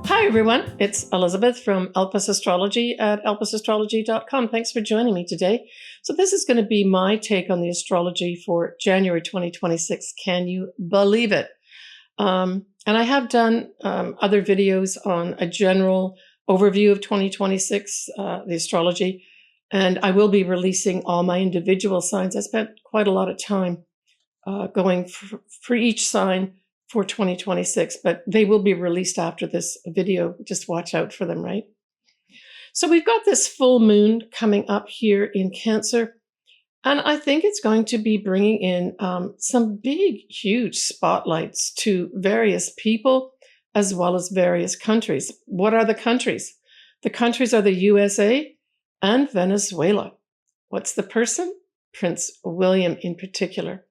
Hi everyone, it's Elizabeth from Elpis Astrology at elpisastrology.com. Thanks for joining me today. So this is going to be my take on the astrology for January 2026. Can you believe it? And I have done other videos on a general overview of 2026, the astrology, and I will be releasing all my individual signs. I spent quite a lot of time going for each sign for 2026, but they will be released after this video. Just watch out for them, right? So we've got this full moon coming up here in Cancer, and I think it's going to be bringing in some big, huge spotlights to various people as well as various countries. What are the countries? The countries are the USA and Venezuela. What's the person? Prince William in particular.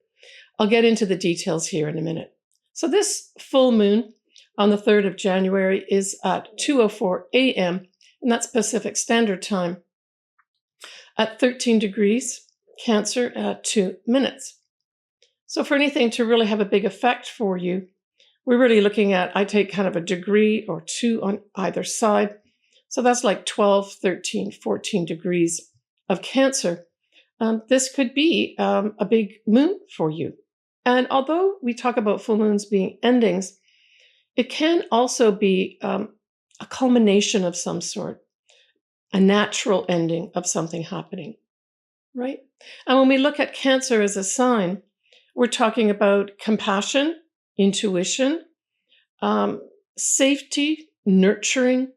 I'll get into the details here in a minute. So this full moon on the 3rd of January is at 2:04 a.m., and that's Pacific Standard Time, at 13 degrees, Cancer at 2 minutes. So for anything to really have a big effect for you, we're really looking at, I take kind of a degree or two on either side. So that's like 12, 13, 14 degrees of Cancer. This could be a big moon for you. And although we talk about full moons being endings, it can also be a culmination of some sort, a natural ending of something happening, right? And when we look at Cancer as a sign, we're talking about compassion, intuition, safety, nurturing,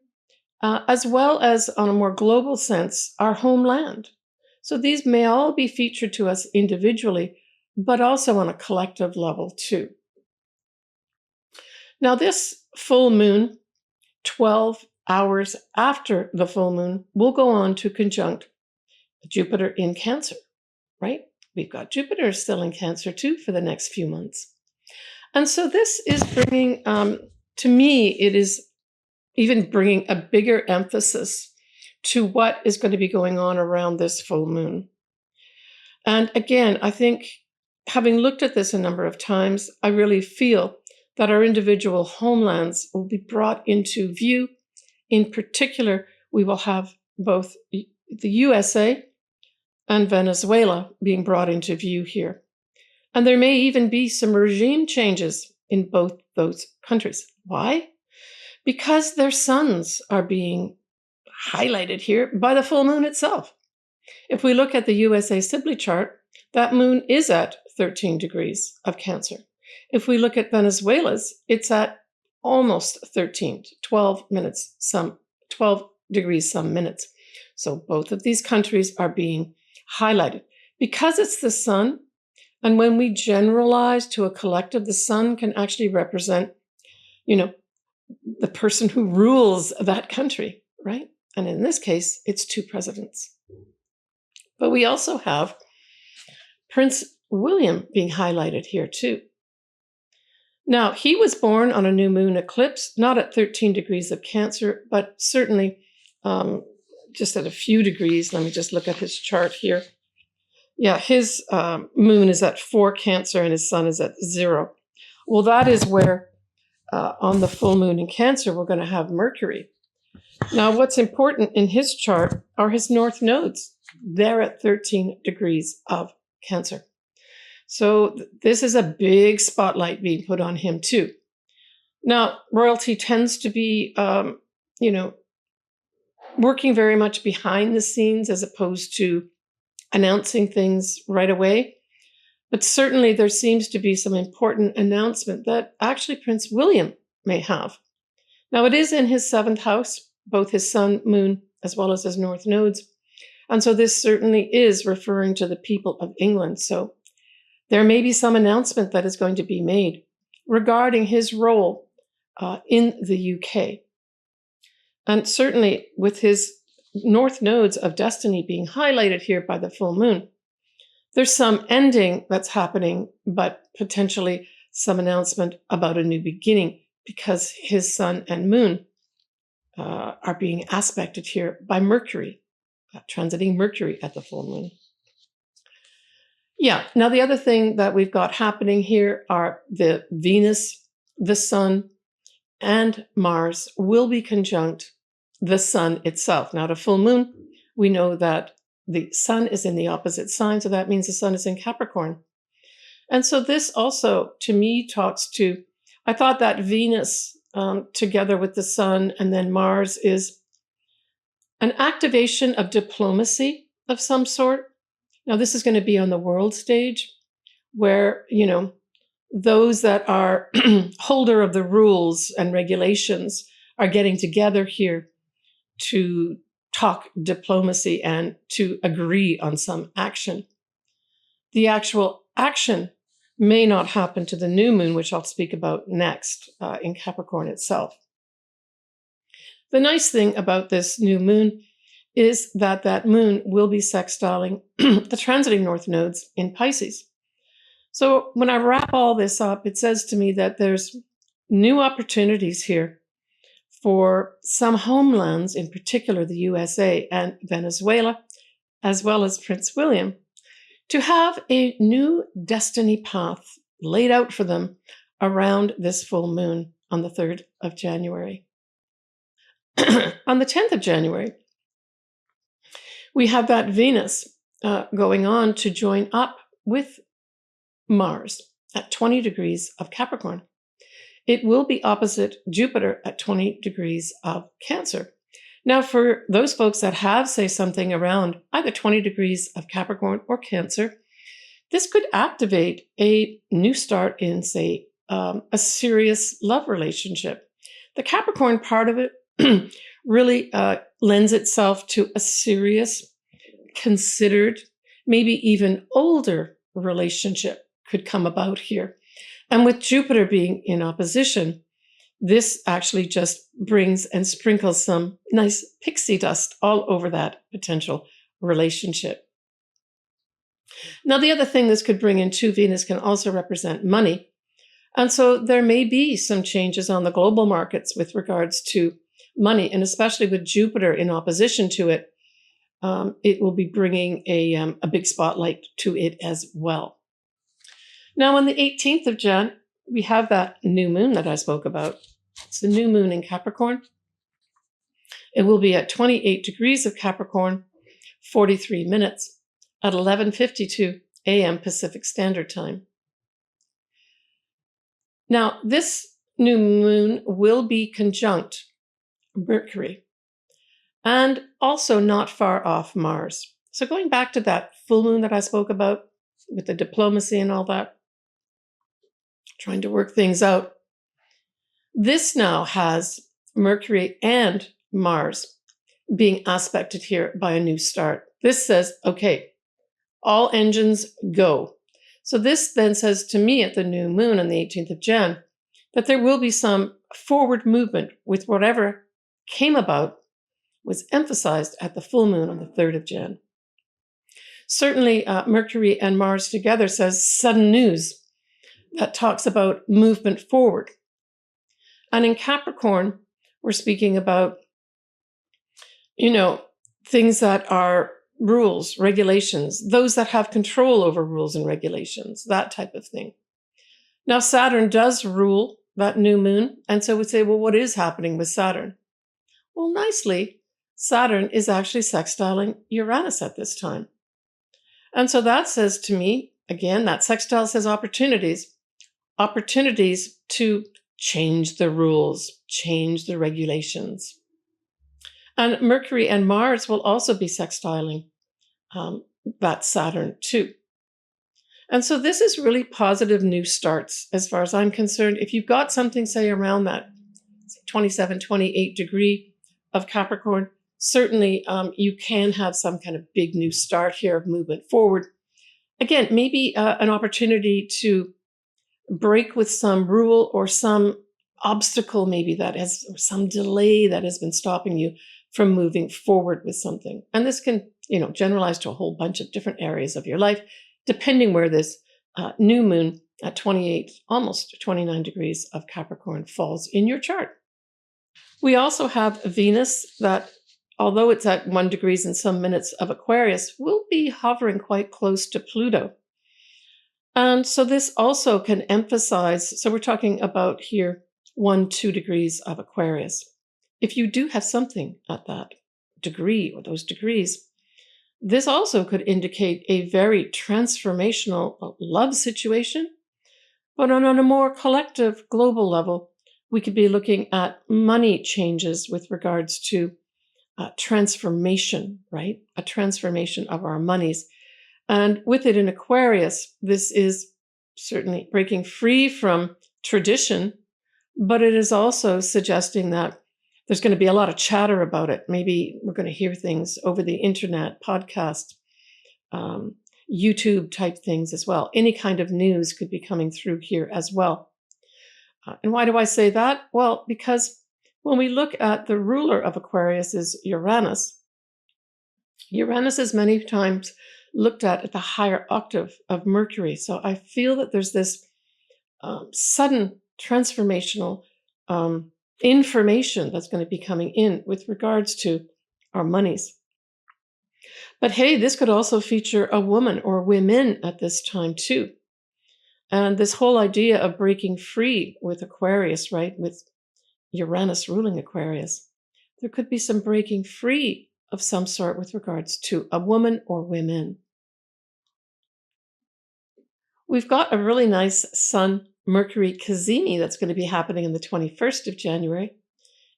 as well as on a more global sense, our homeland. So these may all be featured to us individually, but also on a collective level too. Now this full moon, 12 hours after the full moon, will go on to conjunct Jupiter in Cancer, right? We've got Jupiter still in Cancer too for the next few months. And so this is bringing, to me, it is even bringing a bigger emphasis to what is going to be going on around this full moon. And again, I think having looked at this a number of times, I really feel that our individual homelands will be brought into view. In particular, we will have both the USA and Venezuela being brought into view here. And there may even be some regime changes in both those countries. Why? Because their suns are being highlighted here by the full moon itself. If we look at the USA Sibley chart, that moon is at 13 degrees of Cancer. If we look at Venezuela's, it's at almost 13, 12 minutes, 12 degrees, some minutes. So both of these countries are being highlighted because it's the sun. And when we generalize to a collective, the sun can actually represent, the person who rules that country, right? And in this case, it's two presidents. But we also have Prince William being highlighted here too. Now, he was born on a new moon eclipse, not at 13 degrees of Cancer, but certainly just at a few degrees. Let me just look at his chart here. Yeah, his moon is at 4 Cancer and his sun is at 0. Well, that is where on the full moon in Cancer, we're going to have Mercury. Now, what's important in his chart are his north nodes. They're at 13 degrees of Cancer. So this is a big spotlight being put on him too. Now, royalty tends to be, working very much behind the scenes as opposed to announcing things right away. But certainly there seems to be some important announcement that actually Prince William may have. Now, it is in his 7th house, both his sun, moon, as well as his north nodes. And so this certainly is referring to the people of England. So there may be some announcement that is going to be made regarding his role in the UK. And certainly with his north nodes of destiny being highlighted here by the full moon, there's some ending that's happening, but potentially some announcement about a new beginning because his sun and moon are being aspected here by Mercury, transiting Mercury at the full moon. Yeah, now the other thing that we've got happening here are the Venus, the Sun, and Mars will be conjunct the sun itself. Now, at a full moon, we know that the sun is in the opposite sign, so that means the sun is in Capricorn. And so this also, to me, talks to, I thought that Venus together with the sun and then Mars is an activation of diplomacy of some sort. Now, this is going to be on the world stage where, those that are holder of the rules and regulations are getting together here to talk diplomacy and to agree on some action. The actual action may not happen to the new moon, which I'll speak about next in Capricorn itself. The nice thing about this new moon is that that moon will be sextiling the transiting north nodes in Pisces. So when I wrap all this up, it says to me that there's new opportunities here for some homelands, in particular the USA and Venezuela, as well as Prince William, to have a new destiny path laid out for them around this full moon on the 3rd of January. On the 10th of January, we have that Venus going on to join up with Mars at 20 degrees of Capricorn. It will be opposite Jupiter at 20 degrees of Cancer. Now, for those folks that have, say, something around either 20 degrees of Capricorn or Cancer, this could activate a new start in, say, a serious love relationship. The Capricorn part of it really lends itself to a serious, considered, maybe even older relationship could come about here. And with Jupiter being in opposition, this actually just brings and sprinkles some nice pixie dust all over that potential relationship. Now, the other thing this could bring in too, Venus can also represent money. And so there may be some changes on the global markets with regards to money, and especially with Jupiter in opposition to it, it will be bringing a big spotlight to it as well. Now, on the 18th of Jan, we have that new moon that I spoke about. It's the new moon in Capricorn. It will be at 28 degrees of Capricorn, 43 minutes at 11:52 a.m. Pacific Standard Time. Now, this new moon will be conjunct Mercury and also not far off Mars. So going back to that full moon that I spoke about with the diplomacy and all that, trying to work things out. This now has Mercury and Mars being aspected here by a new start. This says, okay, all engines go. So this then says to me at the new moon on the 18th of Jan that there will be some forward movement with whatever came about was emphasized at the full moon on the 3rd of Jan. Certainly, Mercury and Mars together says sudden news that talks about movement forward. And in Capricorn, we're speaking about, things that are rules, regulations, those that have control over rules and regulations, that type of thing. Now, Saturn does rule that new moon. And so we'd say, well, what is happening with Saturn? Well, nicely, Saturn is actually sextiling Uranus at this time. And so that says to me, again, that sextile says opportunities to change the rules, change the regulations. And Mercury and Mars will also be sextiling that Saturn too. And so this is really positive new starts as far as I'm concerned. If you've got something, say, around that 27, 28 degree of Capricorn, certainly you can have some kind of big new start here of movement forward. Again, maybe an opportunity to break with some rule or some obstacle, maybe that has some delay that has been stopping you from moving forward with something. And this can, generalize to a whole bunch of different areas of your life, depending where this new moon at 28, almost 29 degrees of Capricorn falls in your chart. We also have Venus that, although it's at 1 degrees and some minutes of Aquarius, will be hovering quite close to Pluto. And so this also can emphasize, so we're talking about here 1, 2 degrees of Aquarius. If you do have something at that degree or those degrees, this also could indicate a very transformational love situation. But on a more collective global level, we could be looking at money changes with regards to transformation, right? A transformation of our monies. And with it in Aquarius, this is certainly breaking free from tradition, but it is also suggesting that there's going to be a lot of chatter about it. Maybe we're going to hear things over the internet, podcast, YouTube type things as well. Any kind of news could be coming through here as well. And why do I say that? Well, because when we look at the ruler of Aquarius is Uranus. Uranus is many times looked at the higher octave of Mercury. So I feel that there's this sudden transformational information that's going to be coming in with regards to our monies. But hey, this could also feature a woman or women at this time too. And this whole idea of breaking free with Aquarius, right, with Uranus ruling Aquarius, there could be some breaking free of some sort with regards to a woman or women. We've got a really nice Sun Mercury Cazimi that's going to be happening on the 21st of January.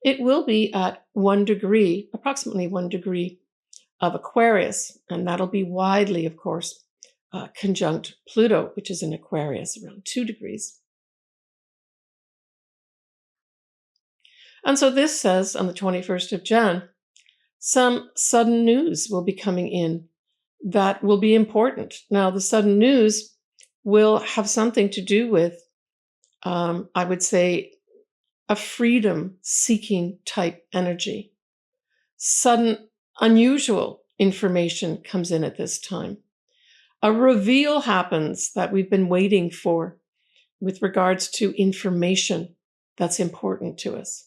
It will be at 1 degree, approximately 1 degree of Aquarius, and that'll be widely, of course, conjunct Pluto, which is in Aquarius, around 2 degrees. And so this says on the 21st of Jan, some sudden news will be coming in that will be important. Now, the sudden news will have something to do with, I would say, a freedom-seeking type energy. Sudden, unusual information comes in at this time. A reveal happens that we've been waiting for with regards to information that's important to us.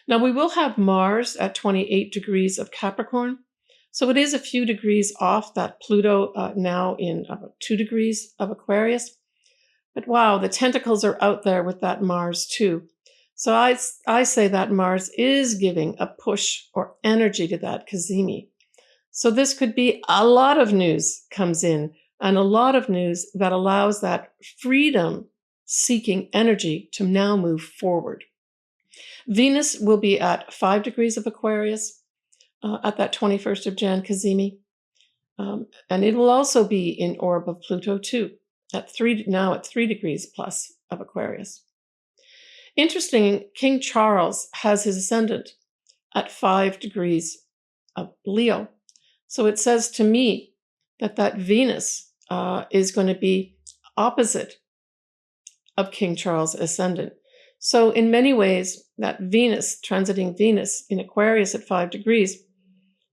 Now, we will have Mars at 28 degrees of Capricorn. So it is a few degrees off that Pluto now in 2 degrees of Aquarius. But wow, the tentacles are out there with that Mars too. So I say that Mars is giving a push or energy to that Cazimi. So this could be a lot of news comes in, and a lot of news that allows that freedom-seeking energy to now move forward. Venus will be at 5 degrees of Aquarius at that 21st of Jan Cazimi. And it will also be in orb of Pluto too, now at 3 degrees plus of Aquarius. Interesting, King Charles has his ascendant at 5 degrees of Leo. So it says to me that Venus is going to be opposite of King Charles' ascendant. So in many ways, that Venus, transiting Venus in Aquarius at 5 degrees,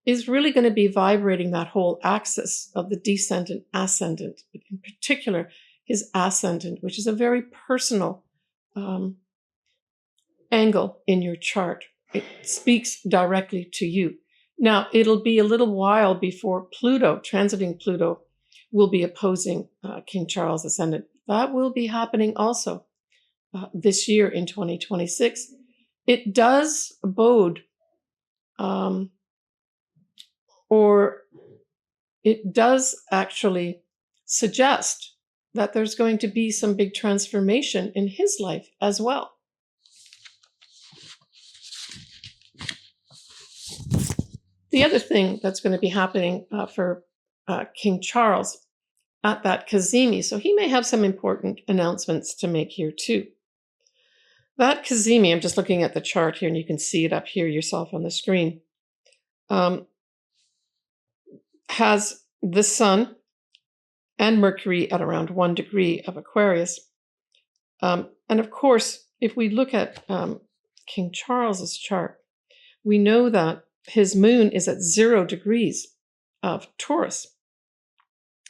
is really going to be vibrating that whole axis of the descendant ascendant, in particular his ascendant, which is a very personal angle in your chart. It speaks directly to you. Now, it'll be a little while before Pluto, transiting Pluto, will be opposing King Charles' ascendant. That will be happening also this year in 2026. It does bode, or it does actually suggest that there's going to be some big transformation in his life as well. The other thing that's going to be happening for King Charles at that Cazimi, so he may have some important announcements to make here too. That Cazimi, I'm just looking at the chart here, and you can see it up here yourself on the screen, has the Sun and Mercury at around 1 degree of Aquarius. And of course, if we look at King Charles's chart, we know that his moon is at 0 degrees of Taurus.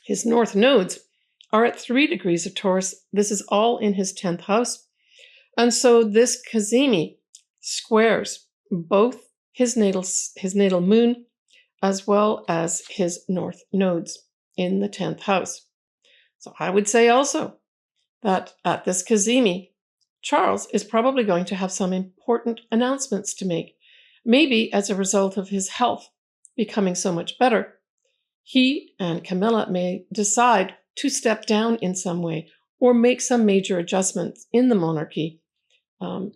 His north nodes are at 3 degrees of Taurus. This is all in his 10th house. And so this Cazimi squares both his natal moon as well as his north nodes in the 10th house. So I would say also that at this Cazimi, Charles is probably going to have some important announcements to make, maybe as a result of his health becoming so much better. He and Camilla may decide to step down in some way or make some major adjustments in the monarchy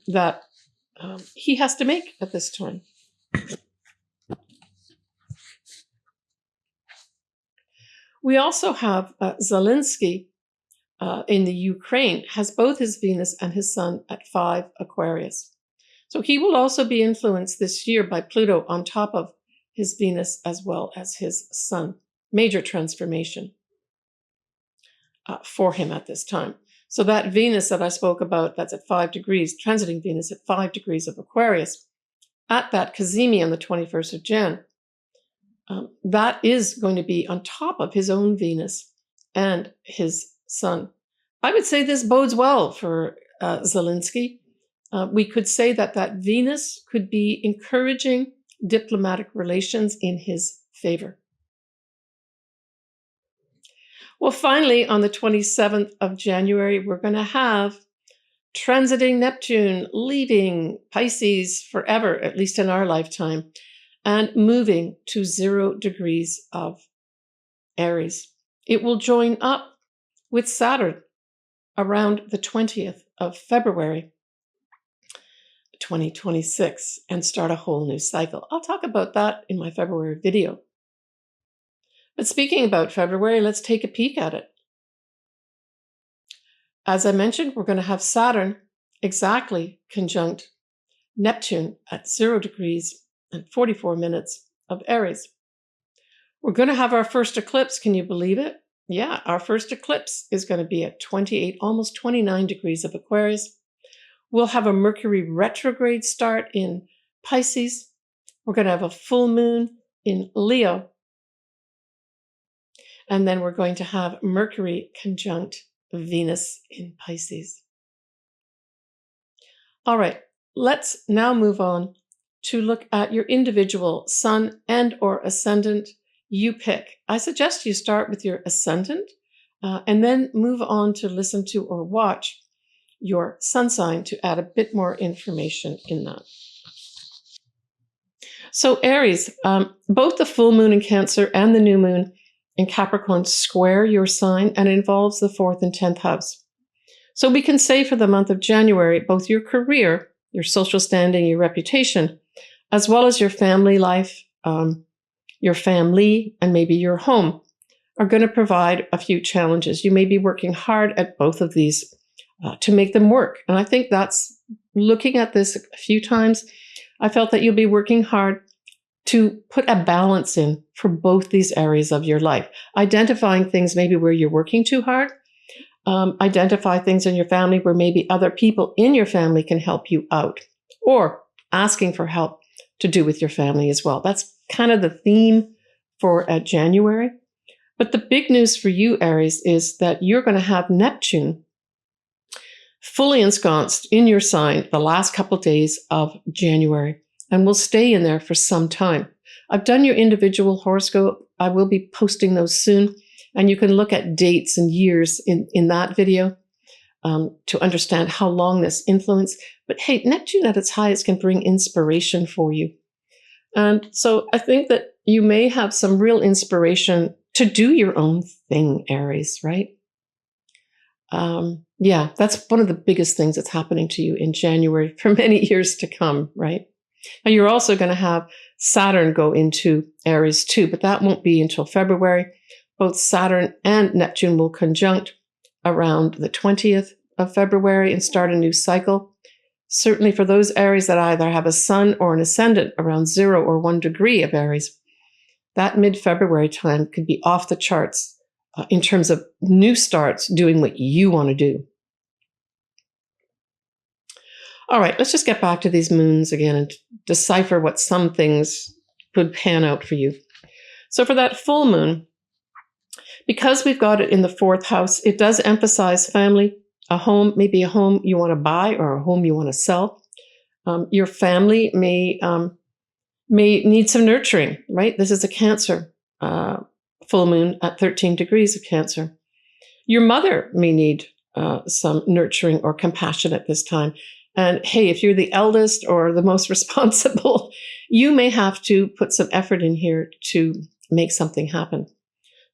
that he has to make at this time. We also have Zelenskyy in the Ukraine, has both his Venus and his Sun at 5 Aquarius. So he will also be influenced this year by Pluto on top of his Venus as well as his Sun. Major transformation for him at this time. So that Venus that I spoke about, that's at 5 degrees, transiting Venus at 5 degrees of Aquarius, at that Cazimi on the 21st of Jan, that is going to be on top of his own Venus and his Sun. I would say this bodes well for Zelenskyy. We could say that that Venus could be encouraging diplomatic relations in his favor. Well, finally, on the 27th of January, we're going to have transiting Neptune, leaving Pisces forever, at least in our lifetime, and moving to 0 degrees of Aries. It will join up with Saturn around the 20th of February, 2026, and start a whole new cycle. I'll talk about that in my February video. But speaking about February, let's take a peek at it. As I mentioned, we're going to have Saturn exactly conjunct Neptune at 0 degrees and 44 minutes of Aries. We're going to have our first eclipse. Can you believe it? Yeah, our first eclipse is going to be at 28, almost 29 degrees of Aquarius. We'll have a Mercury retrograde start in Pisces. We're going to have a full moon in Leo. And then we're going to have Mercury conjunct Venus in Pisces. All right, let's now move on to look at your individual sun and or ascendant. You pick. I suggest you start with your ascendant and then move on to listen to or watch your sun sign to add a bit more information in that. So Aries, both the full moon in Cancer and the new moon in Capricorn square your sign, and it involves the 4th and 10th house. So we can say for the month of January, both your career, your social standing, your reputation, as well as your family life, your family, and maybe your home are going to provide a few challenges. You may be working hard at both of these to make them work. And I think that's, looking at this a few times, I felt that you'll be working hard to put a balance in for both these areas of your life. Identifying things maybe where you're working too hard. Identify things in your family where maybe other people in your family can help you out, or asking for help to do with your family as well. That's kind of the theme for January. But the big news for you, Aries, is that you're going to have Neptune fully ensconced in your sign the last couple of days of January, and will stay in there for some time. I've done your individual horoscope. I will be posting those soon, and you can look at dates and years in that video to understand how long this influence. But hey, Neptune at its highest can bring inspiration for you. And so I think that you may have some real inspiration to do your own thing, Aries, right? Yeah, that's one of the biggest things that's happening to you in January for many years to come, right? And you're also going to have Saturn go into Aries too, but that won't be until February. Both Saturn and Neptune will conjunct around the 20th of February and start a new cycle. Certainly for those Aries that either have a sun or an ascendant around 0 or 1 degree of Aries, that mid-February time could be off the charts in terms of new starts, doing what you want to do. All right, let's just get back to these moons again and decipher what some things could pan out for you. So for that full moon, because we've got it in the 4th house, it does emphasize family, a home, maybe a home you want to buy or a home you want to sell. Your family may need some nurturing, right? This is a Cancer full moon at 13 degrees of Cancer. Your mother may need some nurturing or compassion at this time. And hey, if you're the eldest or the most responsible, you may have to put some effort in here to make something happen.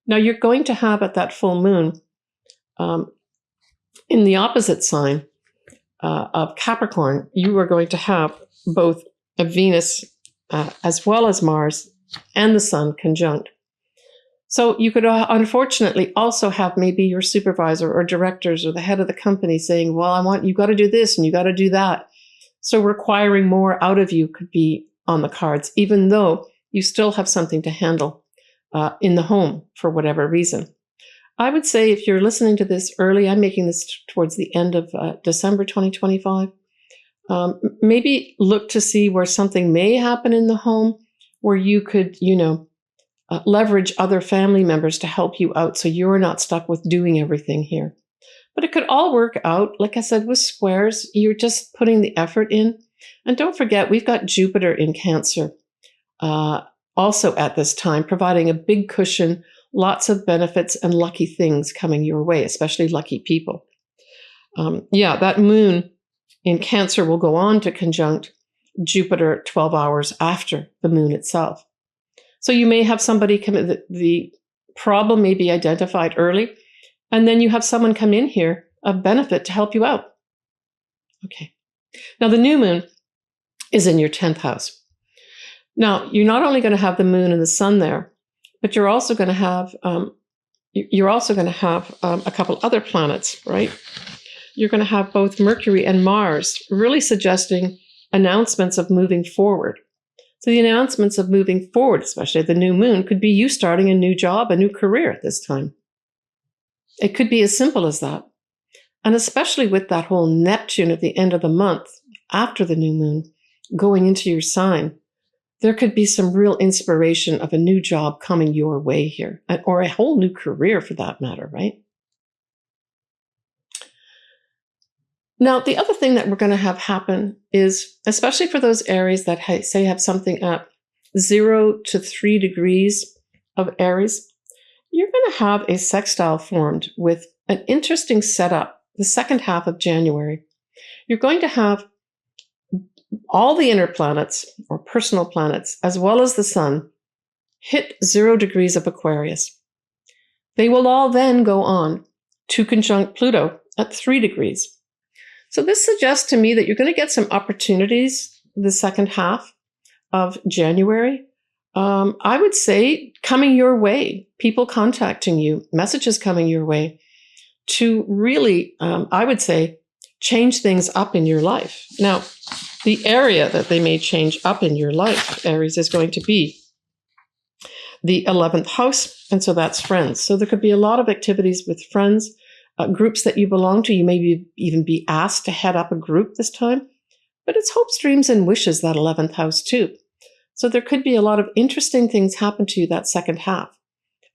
Now, you're going to have at that full moon, in the opposite sign of Capricorn, you are going to have both a Venus as well as Mars and the Sun conjunct. So you could unfortunately also have maybe your supervisor or directors or the head of the company saying, well, you got to do this and you got to do that. So requiring more out of you could be on the cards, even though you still have something to handle in the home for whatever reason. I would say if you're listening to this early, I'm making this towards the end of December 2025, maybe look to see where something may happen in the home where you could, leverage other family members to help you out so you're not stuck with doing everything here. But it could all work out. Like I said, with squares, you're just putting the effort in. And don't forget, we've got Jupiter in Cancer also at this time, providing a big cushion, lots of benefits and lucky things coming your way, especially lucky people. That moon in Cancer will go on to conjunct Jupiter 12 hours after the moon itself. So you may have somebody come in, the problem may be identified early, and then you have someone come in here of benefit to help you out. Okay. Now the new moon is in your 10th house. Now you're not only going to have the moon and the sun there, but you're also going to have a couple other planets, right? You're going to have both Mercury and Mars, really suggesting announcements of moving forward. So the announcements of moving forward, especially the new moon, could be you starting a new job, a new career at this time. It could be as simple as that. And especially with that whole Neptune at the end of the month, after the new moon, going into your sign, there could be some real inspiration of a new job coming your way here, or a whole new career for that matter, right? Now, the other thing that we're going to have happen is, especially for those Aries that say have something at 0 to 3 degrees of Aries, you're going to have a sextile formed with an interesting setup the second half of January. You're going to have all the inner planets or personal planets, as well as the sun, hit 0 degrees of Aquarius. They will all then go on to conjunct Pluto at 3 degrees. So this suggests to me that you're going to get some opportunities the second half of January. I would say coming your way, people contacting you, messages coming your way to really, I would say, change things up in your life. Now, the area that they may change up in your life, Aries, is going to be the 11th house. And so that's friends. So there could be a lot of activities with friends. Groups that you belong to, you may even be asked to head up a group this time, but it's hopes, dreams, and wishes, that 11th house too. So there could be a lot of interesting things happen to you that second half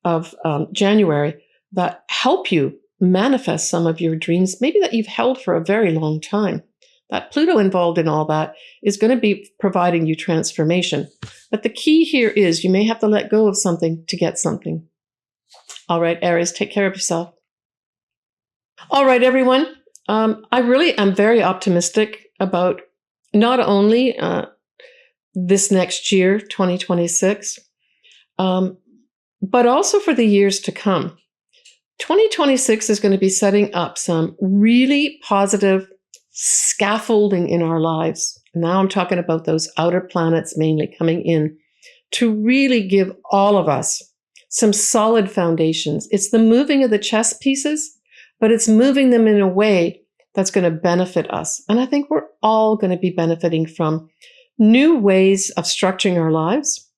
of January that help you manifest some of your dreams, maybe that you've held for a very long time. That Pluto involved in all that is going to be providing you transformation. But the key here is you may have to let go of something to get something. All right, Aries, take care of yourself. All right, everyone. I really am very optimistic about not only this next year, 2026, but also for the years to come. 2026 is going to be setting up some really positive scaffolding in our lives. Now I'm talking about those outer planets mainly coming in to really give all of us some solid foundations. It's the moving of the chess pieces, but it's moving them in a way that's going to benefit us. And I think we're all going to be benefiting from new ways of structuring our lives,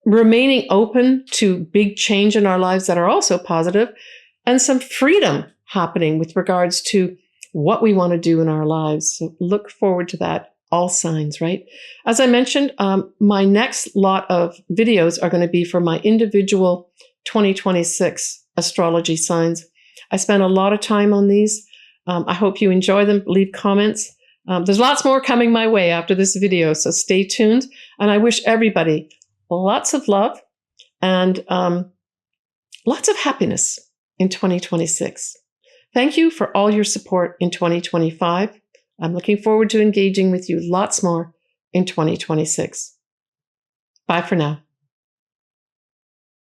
remaining open to big change in our lives that are also positive, and some freedom happening with regards to what we want to do in our lives. So look forward to that. All signs, right? As I mentioned, my next lot of videos are going to be for my individual 2026 astrology signs. I spent a lot of time on these. I hope you enjoy them. Leave comments. There's lots more coming my way after this video, so stay tuned. And I wish everybody lots of love and lots of happiness in 2026. Thank you for all your support in 2025. I'm looking forward to engaging with you lots more in 2026. Bye for now.